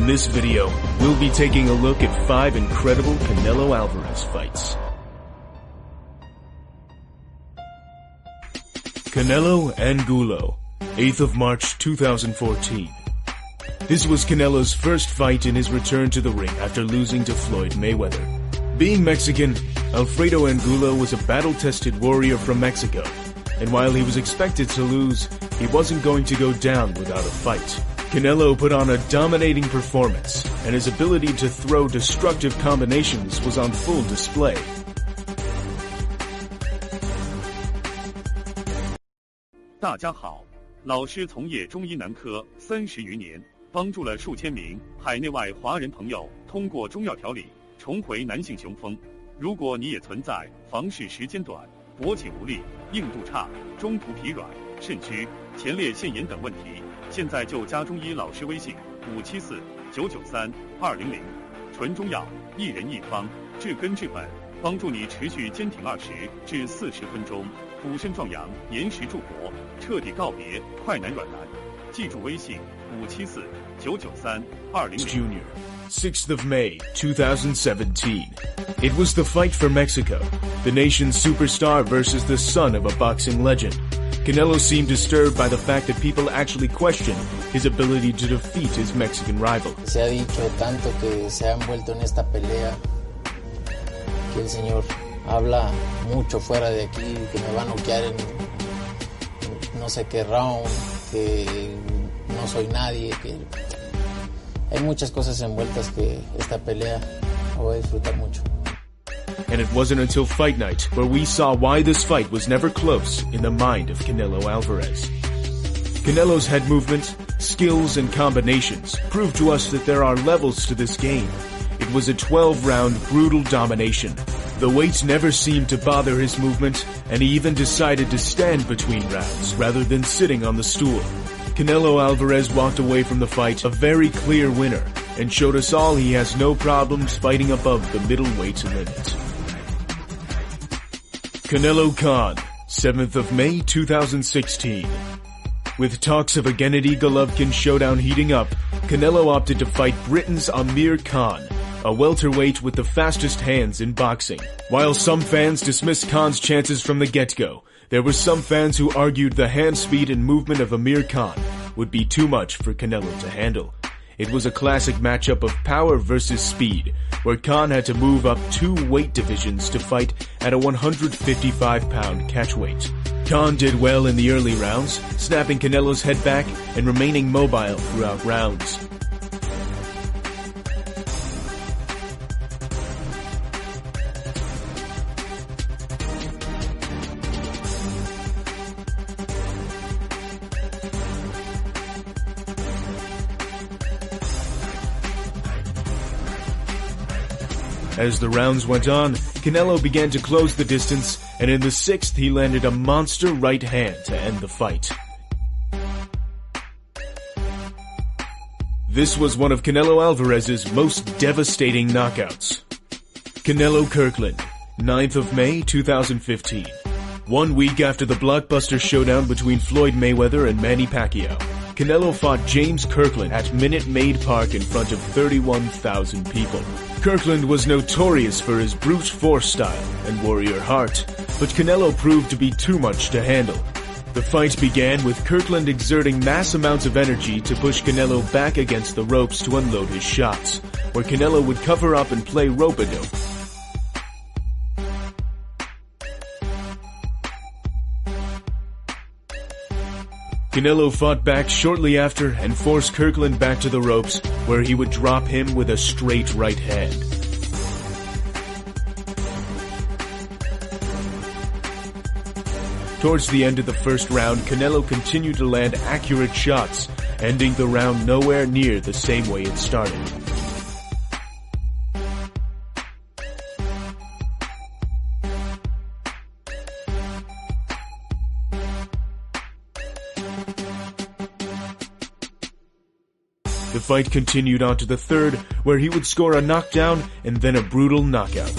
this video, we'll be taking a look at 5 incredible Canelo Alvarez fights. Canelo Angulo, 8th of March 2014. This was Canelo's first fight in his return to the ring after losing to Floyd Mayweather. Being Mexican, Alfredo Angulo was a battle-tested warrior from Mexico, and while he was expected to lose, he wasn't going to go down without a fight. Canelo put on a dominating performance, and his ability to throw destructive combinations was on full display. 大家好，老师从业中医男科30余年，帮助了数千名海内外华人朋友通过中药调理重回男性雄风。如果你也存在房事时间短、勃起无力、硬度差、中途疲软、肾虚、前列腺炎等问题，现在就加中医老师微信574-993-200，纯中药，一人一方，治根治本，帮助你持续坚挺20至40分钟，补肾壮阳，延时助勃，彻底告别快男软男。记住微信574-993-200。Jr., 6th of May 2017. It was the fight for Mexico, the nation's superstar versus the son of a boxing legend. Canelo seemed disturbed by the fact that people actually questioned his ability to defeat his Mexican rival. Se ha dicho tanto que se ha envuelto en esta pelea que el señor habla mucho fuera de aquí, que me va a noquear en no sé qué round, que no soy nadie, que hay muchas cosas envueltas que esta pelea la voy a disfrutar mucho. And it wasn't until fight night where we saw why this fight was never close in the mind of Canelo Alvarez. Canelo's head movement, skills, and combinations prove to us that there are levels to this game. It was a 12-round brutal domination. The weight never seemed to bother his movement, and he even decided to stand between rounds rather than sitting on the stool. Canelo Alvarez walked away from the fight a very clear winner and showed us all he has no problems fighting above the middleweight limit. Canelo Khan, 7th of May 2016. With talks of a Gennady Golovkin showdown heating up, Canelo opted to fight Britain's Amir Khan, a welterweight with the fastest hands in boxing. While some fans dismissed Khan's chances from the get-go, there were some fans who argued the hand speed and movement of Amir Khan would be too much for Canelo to handle. It was a classic matchup of power versus speed, where Khan had to move up 2 weight divisions to fight at a 155-pound catchweight. Khan did well in the early rounds, snapping Canelo's head back and remaining mobile throughout rounds. As the rounds went on, Canelo began to close the distance, and in the 6th he landed a monster right hand to end the fight. This was one of Canelo Alvarez's most devastating knockouts. Canelo Kirkland, 9th of May 2015. 1 week after the blockbuster showdown between Floyd Mayweather and Manny Pacquiao, Canelo fought James Kirkland at Minute Maid Park in front of 31,000 people. Kirkland was notorious for his brute force style and warrior heart, but Canelo proved to be too much to handle. The fight began with Kirkland exerting mass amounts of energy to push Canelo back against the ropes to unload his shots, where Canelo would cover up and play rope-a-dope. Canelo fought back shortly after and forced Kirkland back to the ropes, where he would drop him with a straight right hand. Towards the end of the first round, Canelo continued to land accurate shots, ending the round nowhere near the same way it started. The fight continued on to the 3rd, where he would score a knockdown and then a brutal knockout.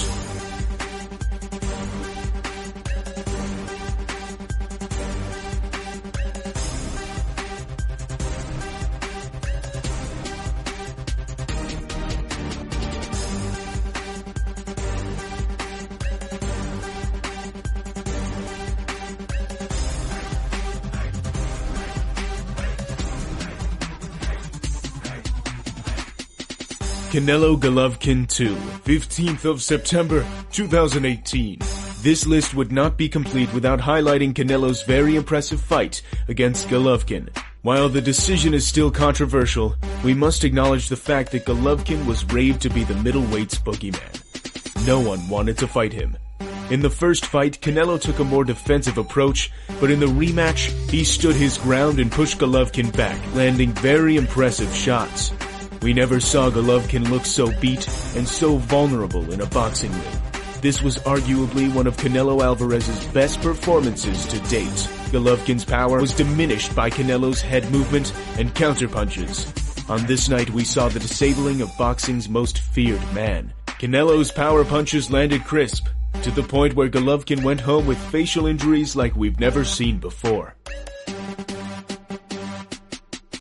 Canelo Golovkin 2, 15th of September 2018. This list would not be complete without highlighting Canelo's very impressive fight against Golovkin. While the decision is still controversial, we must acknowledge the fact that Golovkin was raved to be the middleweight's boogeyman. No one wanted to fight him. In the first fight, Canelo took a more defensive approach, but in the rematch, he stood his ground and pushed Golovkin back, landing very impressive shots. We never saw Golovkin look so beat and so vulnerable in a boxing ring. This was arguably one of Canelo Alvarez's best performances to date. Golovkin's power was diminished by Canelo's head movement and counterpunches. On this night, we saw the disabling of boxing's most feared man. Canelo's power punches landed crisp, to the point where Golovkin went home with facial injuries like we've never seen before.